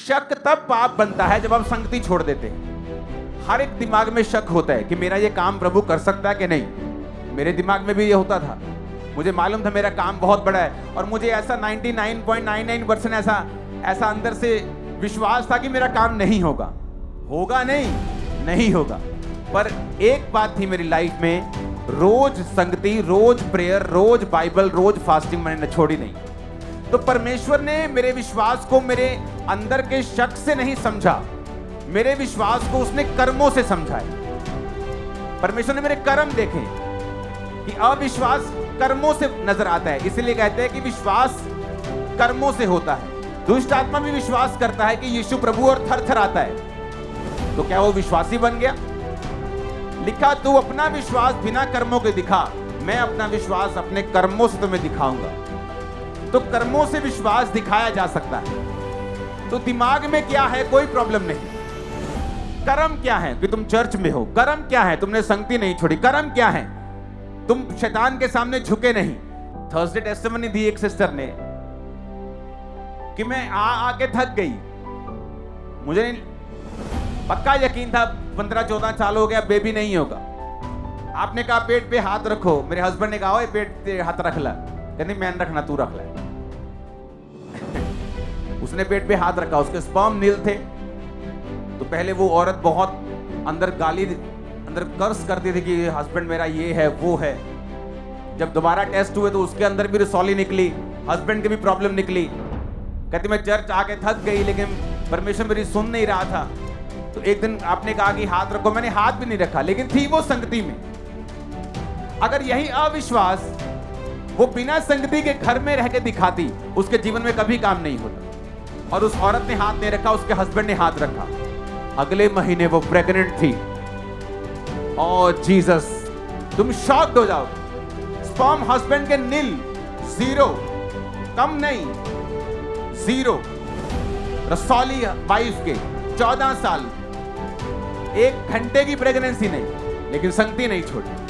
शक तब पाप बनता है जब आप संगति छोड़ देते हैं। हर एक दिमाग में शक होता है कि मेरा ये काम प्रभु कर सकता है कि नहीं। मेरे दिमाग में भी ये होता था। मुझे मालूम था मेरा काम बहुत बड़ा है और मुझे ऐसा 99.99% ऐसा अंदर से विश्वास था कि मेरा काम नहीं होगा। होगा नहीं होगा। पर एक बात थी मेरी लाइफ में, रोज संगति, रोज प्रेयर, रोज बाइबल, रोज फास्टिंग मैंने छोड़ी नहीं। तो परमेश्वर ने मेरे विश्वास को मेरे अंदर के शक से नहीं समझा, मेरे विश्वास को उसने कर्मों से समझा है। परमेश्वर ने मेरे कर्म देखे कि अविश्वास कर्मों से नजर आता है, इसलिए कहते हैं कि विश्वास कर्मों से होता है। दुष्ट आत्मा भी विश्वास करता है कि यीशु प्रभु और थर आता है, तो क्या वो विश्वासी बन गया? लिखा, तू अपना विश्वास बिना कर्मों के दिखा, मैं अपना विश्वास अपने कर्मों से तुम्हें दिखाऊंगा। तो कर्मों से विश्वास दिखाया जा सकता है। तो दिमाग में क्या है कोई प्रॉब्लम नहीं। कर्म क्या है कि तुम चर्च में हो, कर्म क्या है तुमने संगति नहीं छोड़ी, कर्म क्या है तुम शैतान के सामने झुके नहीं। थर्सडे टेस्टिमनी दी एक सिस्टर ने कि मैं आके थक गई, मुझे पक्का यकीन था 15-14 साल हो गया बेबी नहीं होगा। आपने कहा पेट पे हाथ रखो, मेरे हस्बैंड ने कहा पेट पे हाथ रख ला, कहती मैं रखना, तू रख ले। उसने पेट पे हाथ रखा, उसके स्पर्म नील थे। तो पहले वो औरत बहुत अंदर कर्स करती थी कि हस्बैंड मेरा ये है वो है। जब दोबारा टेस्ट हुए तो उसके अंदर भी रिसॉली निकली, हस्बैंड की भी प्रॉब्लम निकली। कहती मैं चर्च आके थक गई लेकिन परमेश्वर मेरी सुन नहीं रहा था। तो एक दिन आपने कहा कि हाथ रखो, मैंने हाथ भी नहीं रखा, लेकिन थी वो संगति में। अगर यही अविश्वास वो बिना संगति के घर में रह के दिखाती, उसके जीवन में कभी काम नहीं होता। और उस औरत ने हाथ नहीं रखा, उसके हस्बैंड ने हाथ रखा। अगले महीने वो प्रेग्नेंट थी। और जीसस, तुम शॉक्ड हो जाओ। स्पर्म हस्बैंड के नील, 0, कम नहीं 0। रसौली वाइफ के 14 साल, 1 घंटे की प्रेगनेंसी नहीं, लेकिन संगति नहीं छोड़ी।